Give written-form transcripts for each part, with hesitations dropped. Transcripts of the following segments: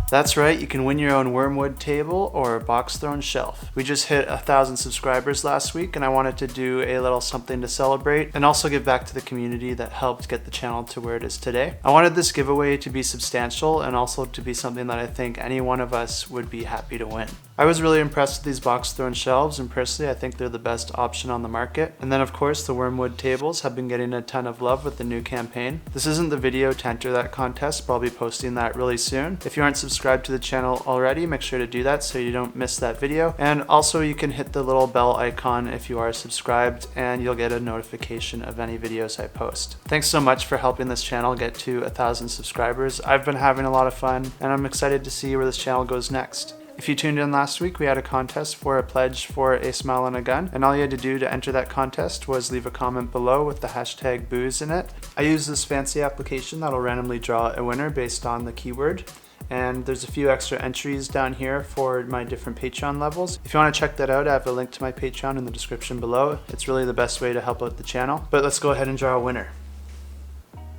That's right, you can win your own Wyrmwood Table or BoxThrone Shelf. We just hit 1,000 subscribers last week and I wanted to do a little something to celebrate and also give back to the community that helped get the channel to where it is today. I wanted this giveaway to be substantial and also to be something that I think any one of us would be happy to win. I was really impressed with these BoxThrone Shelves, and personally I think they're the best option on the market. And then of course the Wyrmwood Tables have been getting a ton of love with the new campaign. This isn't the video to enter that contest, but I'll be posting that really soon. If you aren't subscribed to the channel already, make sure to do that so you don't miss that video. And also you can hit the little bell icon if you are subscribed and you'll get a notification of any videos I post. Thanks so much for helping this channel get to 1,000 subscribers. I've been having a lot of fun and I'm excited to see where this channel goes next. If you tuned in last week, we had a contest for a pledge for a smile and a gun, and all you had to do to enter that contest was leave a comment below with the hashtag #booze in it. I use this fancy application that'll randomly draw a winner based on the keyword, and there's a few extra entries down here for my different Patreon levels. If you want to check that out, I have a link to my Patreon in the description below. It's really the best way to help out the channel. But let's go ahead and draw a winner.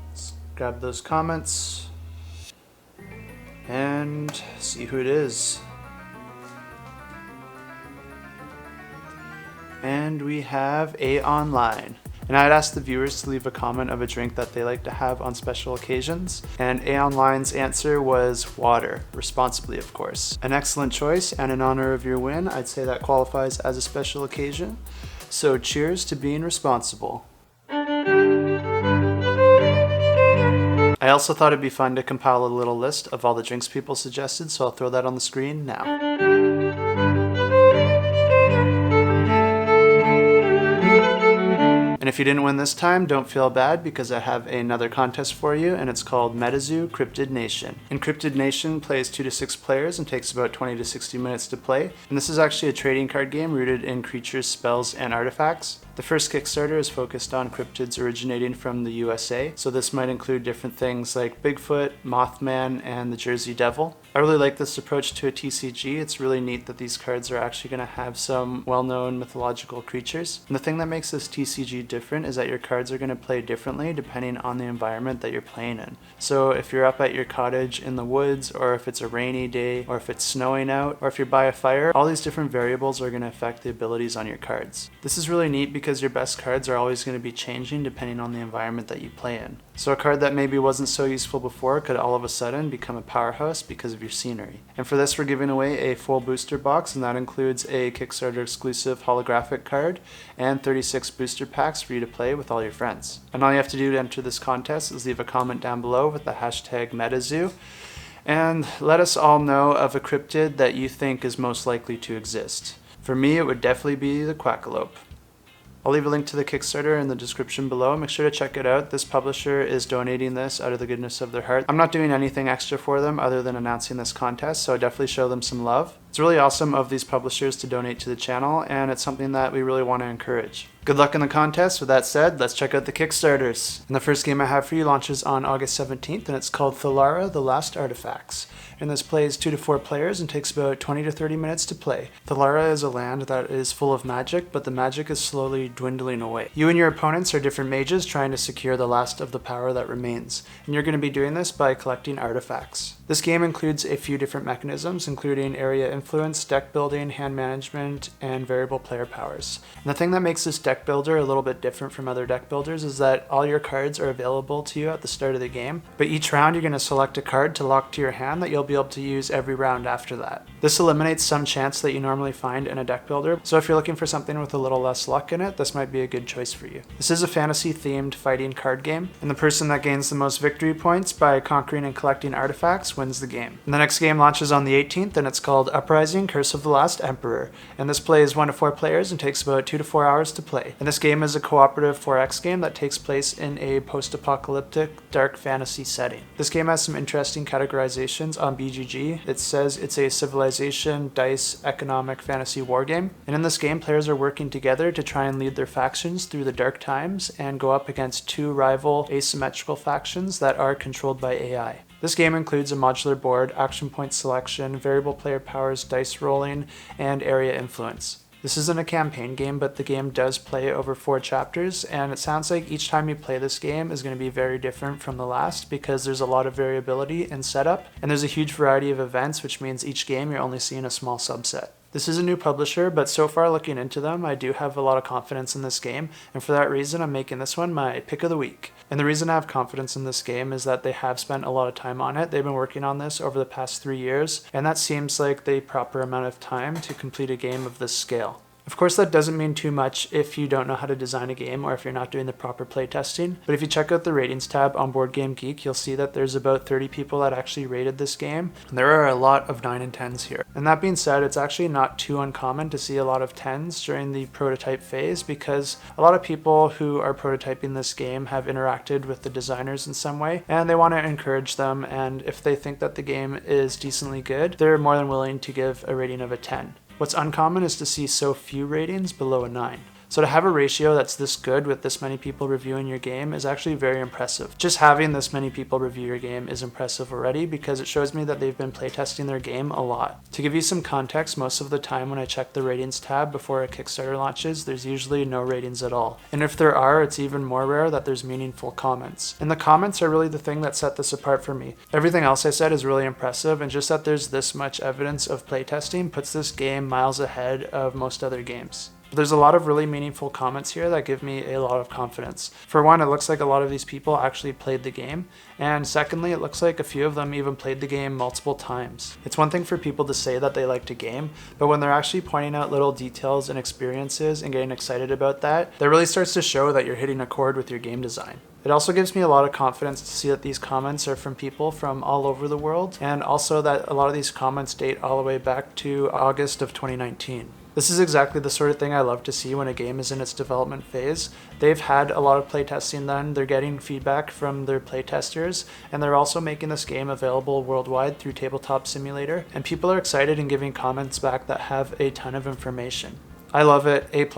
Let's grab those comments and see who it is. And we have A Online. And I had asked the viewers to leave a comment of a drink that they like to have on special occasions. And A Online's answer was water, responsibly of course. An excellent choice, and in honor of your win, I'd say that qualifies as a special occasion. So cheers to being responsible. I also thought it'd be fun to compile a little list of all the drinks people suggested, so I'll throw that on the screen now. And if you didn't win this time, don't feel bad because I have another contest for you, and it's called MetaZoo Cryptid Nation. And Cryptid Nation plays 2 to 6 players and takes about 20 to 60 minutes to play. And this is actually a trading card game rooted in creatures, spells, and artifacts. The first Kickstarter is focused on cryptids originating from the USA, so this might include different things like Bigfoot, Mothman, and the Jersey Devil. I really like this approach to a TCG. It's really neat that these cards are actually going to have some well-known mythological creatures. And the thing that makes this TCG different is that your cards are going to play differently depending on the environment that you're playing in. So if you're up at your cottage in the woods, or if it's a rainy day, or if it's snowing out, or if you're by a fire, all these different variables are going to affect the abilities on your cards. This is really neat because your best cards are always going to be changing depending on the environment that you play in. So a card that maybe wasn't so useful before could all of a sudden become a powerhouse because of your scenery. And for this we're giving away a full booster box, and that includes a Kickstarter exclusive holographic card and 36 booster packs for you to play with all your friends. And all you have to do to enter this contest is leave a comment down below with the hashtag MetaZoo and let us all know of a cryptid that you think is most likely to exist. For me, it would definitely be the 𝗚𝗺𝗃. I'll leave a link to the Kickstarter in the description below. Make sure to check it out. This publisher is donating this out of the goodness of their heart. I'm not doing anything extra for them other than announcing this contest, so I definitely show them some love. It's really awesome of these publishers to donate to the channel, and it's something that we really want to encourage. Good luck in the contest. With that said, let's check out the Kickstarters. And the first game I have for you launches on August 17th, and it's called Thalara, The Last Artifacts. And this plays 2 to 4 players and takes about 20 to 30 minutes to play. Thalara is a land that is full of magic, but the magic is slowly dwindling away. You and your opponents are different mages trying to secure the last of the power that remains, and you're going to be doing this by collecting artifacts. This game includes a few different mechanisms, including area influence, deck building, hand management, and variable player powers. And the thing that makes this deck builder a little bit different from other deck builders is that all your cards are available to you at the start of the game, but each round you're going to select a card to lock to your hand that you'll be able to use every round after that. This eliminates some chance that you normally find in a deck builder, so if you're looking for something with a little less luck in it, this might be a good choice for you. This is a fantasy-themed fighting card game, and the person that gains the most victory points by conquering and collecting artifacts wins the game. And the next game launches on the 18th, and it's called Uprising, Curse of the Last Emperor. And this plays 1 to 4 players and takes about 2 to 4 hours to play. And this game is a cooperative 4X game that takes place in a post-apocalyptic dark fantasy setting. This game has some interesting categorizations on BGG. It says it's a civilization, dice, economic fantasy war game. And in this game, players are working together to try and lead their factions through the dark times and go up against 2 rival asymmetrical factions that are controlled by AI. This game includes a modular board, action point selection, variable player powers, dice rolling, and area influence. This isn't a campaign game, but the game does play over 4 chapters, and it sounds like each time you play this game is going to be very different from the last because there's a lot of variability in setup, and there's a huge variety of events, which means each game you're only seeing a small subset. This is a new publisher, but so far looking into them, I do have a lot of confidence in this game, and for that reason I'm making this one my pick of the week. And the reason I have confidence in this game is that they have spent a lot of time on it. They've been working on this over the past 3 years, and that seems like the proper amount of time to complete a game of this scale. Of course, that doesn't mean too much if you don't know how to design a game or if you're not doing the proper playtesting, but if you check out the ratings tab on BoardGameGeek, you'll see that there's about 30 people that actually rated this game, and there are a lot of 9 and 10s here. And that being said, it's actually not too uncommon to see a lot of 10s during the prototype phase because a lot of people who are prototyping this game have interacted with the designers in some way, and they want to encourage them, and if they think that the game is decently good, they're more than willing to give a rating of a 10. What's uncommon is to see so few ratings below a 9. So to have a ratio that's this good with this many people reviewing your game is actually very impressive. Just having this many people review your game is impressive already because it shows me that they've been playtesting their game a lot. To give you some context, most of the time when I check the ratings tab before a Kickstarter launches, there's usually no ratings at all. And if there are, it's even more rare that there's meaningful comments. And the comments are really the thing that set this apart for me. Everything else I said is really impressive, and just that there's this much evidence of playtesting puts this game miles ahead of most other games. There's a lot of really meaningful comments here that give me a lot of confidence. For one, it looks like a lot of these people actually played the game, and secondly, it looks like a few of them even played the game multiple times. It's one thing for people to say that they liked a game, but when they're actually pointing out little details and experiences and getting excited about that really starts to show that you're hitting a chord with your game design. It also gives me a lot of confidence to see that these comments are from people from all over the world, and also that a lot of these comments date all the way back to August of 2019. This is exactly the sort of thing I love to see when a game is in its development phase. They've had a lot of playtesting done, they're getting feedback from their playtesters, and they're also making this game available worldwide through Tabletop Simulator, and people are excited and giving comments back that have a ton of information. I love it, A++,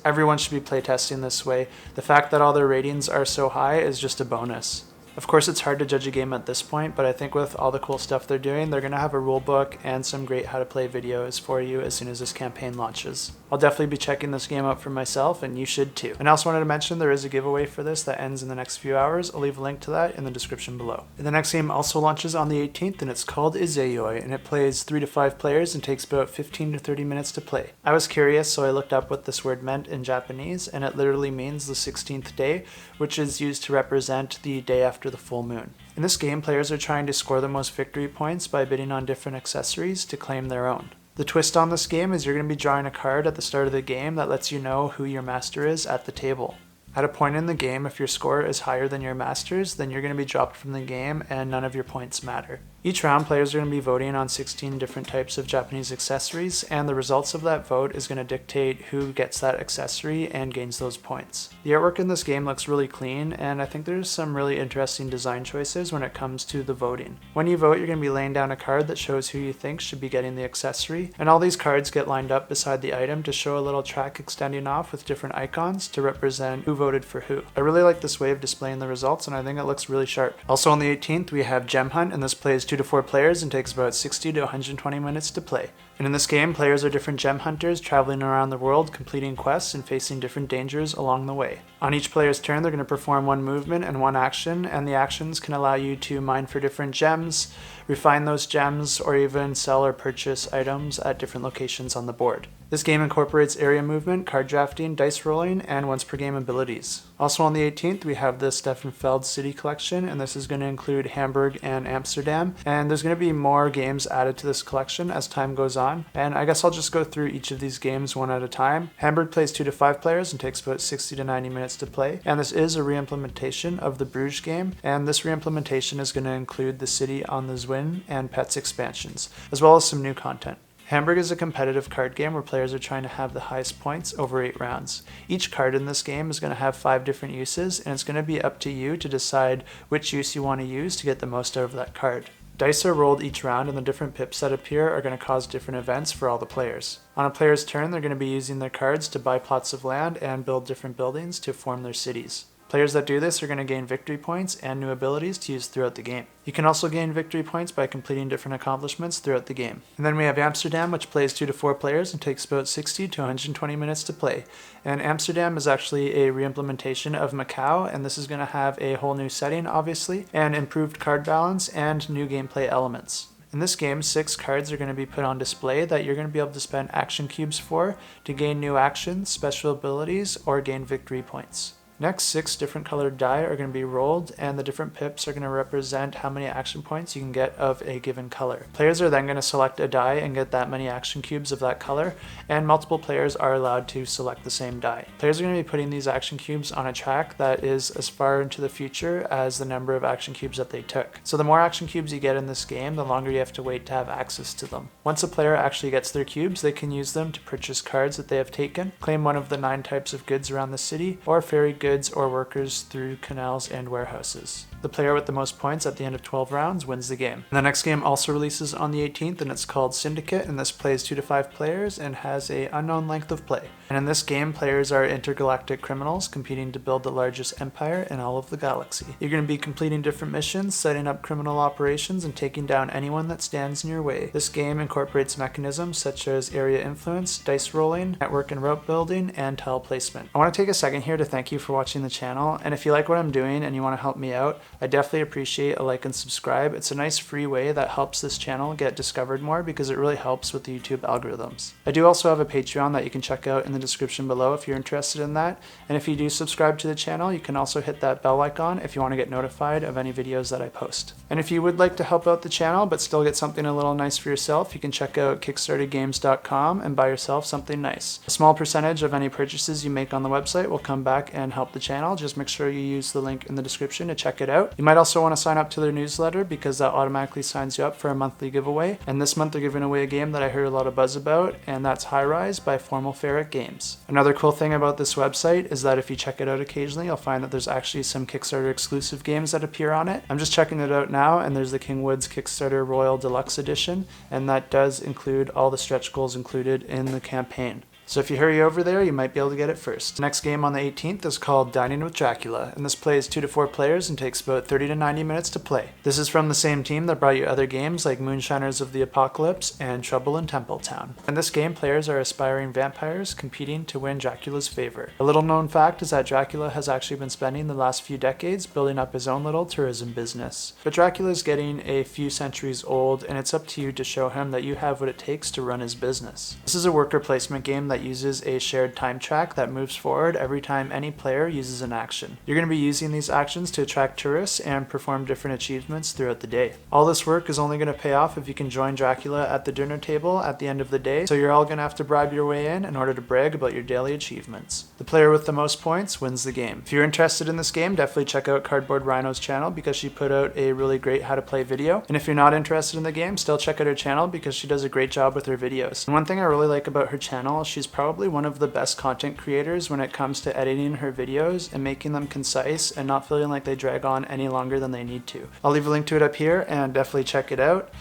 everyone should be playtesting this way. The fact that all their ratings are so high is just a bonus. Of course, it's hard to judge a game at this point, but I think with all the cool stuff they're doing, they're going to have a rulebook and some great how to play videos for you as soon as this campaign launches. I'll definitely be checking this game out for myself, and you should too. And I also wanted to mention there is a giveaway for this that ends in the next few hours. I'll leave a link to that in the description below. And the next game also launches on the 18th, and it's called Izayoi, and it plays 3 to 5 players and takes about 15 to 30 minutes to play. I was curious, so I looked up what this word meant in Japanese, and it literally means the 16th day, which is used to represent the day after the full moon. In this game, players are trying to score the most victory points by bidding on different accessories to claim their own. The twist on this game is you're going to be drawing a card at the start of the game that lets you know who your master is at the table. At a point in the game, if your score is higher than your master's, then you're going to be dropped from the game and none of your points matter. Each round, players are going to be voting on 16 different types of Japanese accessories, and the results of that vote is going to dictate who gets that accessory and gains those points. The artwork in this game looks really clean, and I think there's some really interesting design choices when it comes to the voting. When you vote, you're going to be laying down a card that shows who you think should be getting the accessory, and all these cards get lined up beside the item to show a little track extending off with different icons to represent who voted for who. I really like this way of displaying the results, and I think it looks really sharp. Also on the 18th, we have Gem Hunt, and this plays 2 to 4 players and takes about 60 to 120 minutes to play. And in this game, players are different gem hunters traveling around the world, completing quests and facing different dangers along the way. On each player's turn, they're going to perform one movement and one action, and the actions can allow you to mine for different gems, refine those gems, or even sell or purchase items at different locations on the board. This game incorporates area movement, card drafting, dice rolling, and once per game abilities. Also on the 18th, we have the Stefan Feld City Collection, and this is going to include Hamburg and Amsterdam, and there's going to be more games added to this collection as time goes on, and I guess I'll just go through each of these games one at a time. Hamburg plays 2 to 5 players and takes about 60 to 90 minutes to play, and this is a re-implementation of the 𝗚𝗺𝗟 game, and this re-implementation is going to include the City on the Zwin and Pets expansions, as well as some new content. Hamburg is a competitive card game where players are trying to have the highest points over 8 rounds. Each card in this game is going to have 5 different uses, and it's going to be up to you to decide which use you want to use to get the most out of that card. Dice are rolled each round, and the different pips that appear are going to cause different events for all the players. On a player's turn, they're going to be using their cards to buy plots of land and build different buildings to form their cities. Players that do this are going to gain victory points and new abilities to use throughout the game. You can also gain victory points by completing different accomplishments throughout the game. And then we have Amsterdam, which plays 2 to 4 players and takes about 60 to 120 minutes to play. And Amsterdam is actually a re-implementation of Macau, and this is going to have a whole new setting, obviously, and improved card balance and new gameplay elements. In this game, 6 cards are going to be put on display that you're going to be able to spend action cubes for to gain new actions, special abilities, or gain victory points. Next, 6 different colored die are going to be rolled, and the different pips are going to represent how many action points you can get of a given color. Players are then going to select a die and get that many action cubes of that color, and multiple players are allowed to select the same die. Players are going to be putting these action cubes on a track that is as far into the future as the number of action cubes that they took. So the more action cubes you get in this game, the longer you have to wait to have access to them. Once a player actually gets their cubes, they can use them to purchase cards that they have taken, claim one of the 9 types of goods around the city, or ferry goods or workers through canals and warehouses. The player with the most points at the end of 12 rounds wins the game. The next game also releases on the 18th, and it's called Syndicate, and this plays 2 to 5 players and has an unknown length of play. And in this game, players are intergalactic criminals competing to build the largest empire in all of the galaxy. You're going to be completing different missions, setting up criminal operations, and taking down anyone that stands in your way. This game incorporates mechanisms such as area influence, dice rolling, network and rope building, and tile placement. I want to take a second here to thank you for watching the channel, and if you like what I'm doing and you want to help me out, I definitely appreciate a like and subscribe. It's a nice free way that helps this channel get discovered more because it really helps with the YouTube algorithms. I do also have a Patreon that you can check out in the description below if you're interested in that, and if you do subscribe to the channel, you can also hit that bell icon if you want to get notified of any videos that I post. And if you would like to help out the channel but still get something a little nice for yourself, you can check out kickstartergames.com and buy yourself something nice. A small percentage of any purchases you make on the website will come back and help the channel. Just make sure you use the link in the description to check it out. You might also want to sign up to their newsletter because that automatically signs you up for a monthly giveaway. And this month they're giving away a game that I heard a lot of buzz about, and that's High Rise by Formal Ferret Games. Another cool thing about this website is that if you check it out occasionally, you'll find that there's actually some Kickstarter exclusive games that appear on it. I'm just checking it out now, and there's the King Woods Kickstarter Royal Deluxe Edition, and that does include all the stretch goals included in the campaign. So if you hurry over there, you might be able to get it first. The next game on the 18th is called Dining with Dracula, and this plays 2 to 4 players and takes about 30 to 90 minutes to play. This is from the same team that brought you other games like Moonshiners of the Apocalypse and Trouble in Templetown. In this game, players are aspiring vampires competing to win Dracula's favor. A little known fact is that Dracula has actually been spending the last few decades building up his own little tourism business. But Dracula is getting a few centuries old, and it's up to you to show him that you have what it takes to run his business. This is a worker placement game that uses a shared time track that moves forward every time any player uses an action. You're going to be using these actions to attract tourists and perform different achievements throughout the day. All this work is only going to pay off if you can join Dracula at the dinner table at the end of the day, so you're all going to have to bribe your way in order to brag about your daily achievements. The player with the most points wins the game. If you're interested in this game, definitely check out CardboardRhino's channel because she put out a really great how to play video. And if you're not interested in the game, still check out her channel because she does a great job with her videos. And one thing I really like about her channel, she's probably one of the best content creators when it comes to editing her videos and making them concise and not feeling like they drag on any longer than they need to. I'll leave a link to it up here and definitely check it out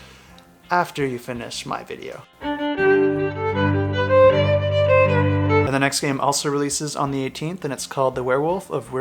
after you finish my video. And the next game also releases on the 18th, and it's called The Werewolf of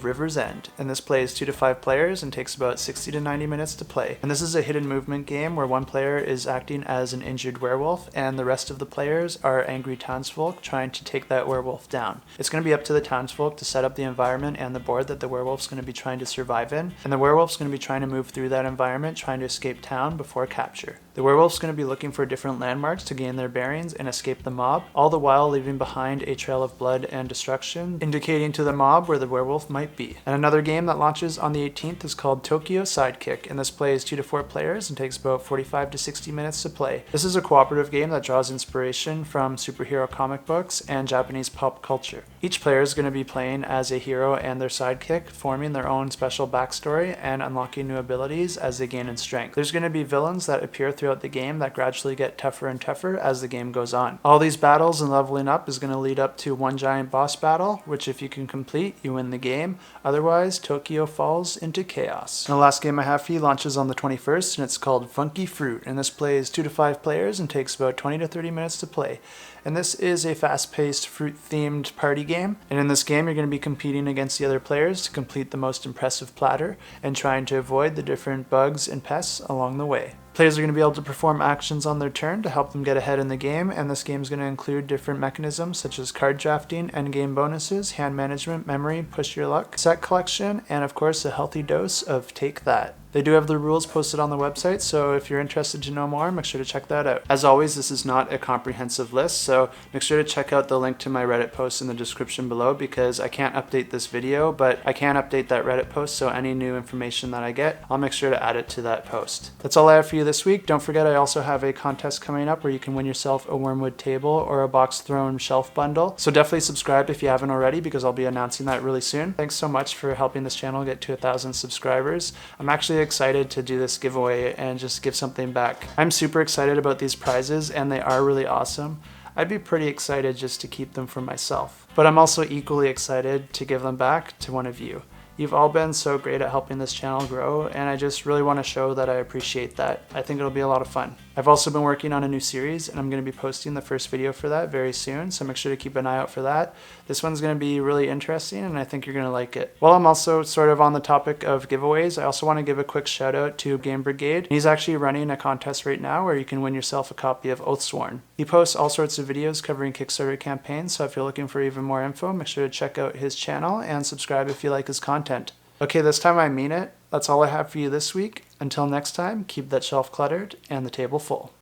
Rivers End, and this plays 2 to 5 players and takes about 60 to 90 minutes to play. And this is a hidden movement game where one player is acting as an injured werewolf and the rest of the players are angry townsfolk trying to take that werewolf down. It's going to be up to the townsfolk to set up the environment and the board that the werewolf's going to be trying to survive in, and the werewolf's going to be trying to move through that environment trying to escape town before capture. The werewolf's going to be looking for different landmarks to gain their bearings and escape the mob, all the while leaving behind a trail of blood and destruction, indicating to the mob where the werewolf might be. And another game that launches on the 18th is called Tokyo Sidekick, and this plays 2 to 4 players and takes about 45 to 60 minutes to play. This is a cooperative game that draws inspiration from superhero comic books and Japanese pop culture. Each player is going to be playing as a hero and their sidekick, forming their own special backstory and unlocking new abilities as they gain in strength. There's going to be villains that appear throughout throughout the game that gradually get tougher and tougher as the game goes on. All these battles and leveling up is going to lead up to one giant boss battle, which if you can complete, you win the game. Otherwise, Tokyo falls into chaos. And the last game I have for you launches on the 21st, and it's called FunkiFruit, and this plays 2 to 5 players and takes about 20 to 30 minutes to play. And this is a fast-paced, fruit-themed party game. And in this game, you're going to be competing against the other players to complete the most impressive platter and trying to avoid the different bugs and pests along the way. Players are going to be able to perform actions on their turn to help them get ahead in the game, and this game is going to include different mechanisms such as card drafting, endgame bonuses, hand management, memory, push your luck, set collection, and of course a healthy dose of take that. They do have the rules posted on the website, so if you're interested to know more, make sure to check that out. As always, this is not a comprehensive list, so make sure to check out the link to my Reddit post in the description below, because I can't update this video, but I can update that Reddit post, so any new information that I get, I'll make sure to add it to that post. That's all I have for you this week. Don't forget I also have a contest coming up where you can win yourself a Wyrmwood Table or a BoxThrone Shelf bundle, so definitely subscribe if you haven't already, because I'll be announcing that really soon. Thanks so much for helping this channel get to 1,000 subscribers. I'm actually excited to do this giveaway and just give something back. I'm super excited about these prizes, and they are really awesome. I'd be pretty excited just to keep them for myself, but I'm also equally excited to give them back to one of you. You've all been so great at helping this channel grow, and I just really want to show that I appreciate that. I think it'll be a lot of fun. I've also been working on a new series, and I'm going to be posting the first video for that very soon, so make sure to keep an eye out for that. This one's going to be really interesting, and I think you're going to like it. While I'm also sort of on the topic of giveaways, I also want to give a quick shout out to GameBrigade. He's actually running a contest right now where you can win yourself a copy of 𝗚𝗺𝗟𝗟𝗀. He posts all sorts of videos covering Kickstarter campaigns, so if you're looking for even more info, make sure to check out his channel and subscribe if you like his content. Okay, this time I mean it. That's all I have for you this week. Until next time, keep that shelf cluttered and the table full.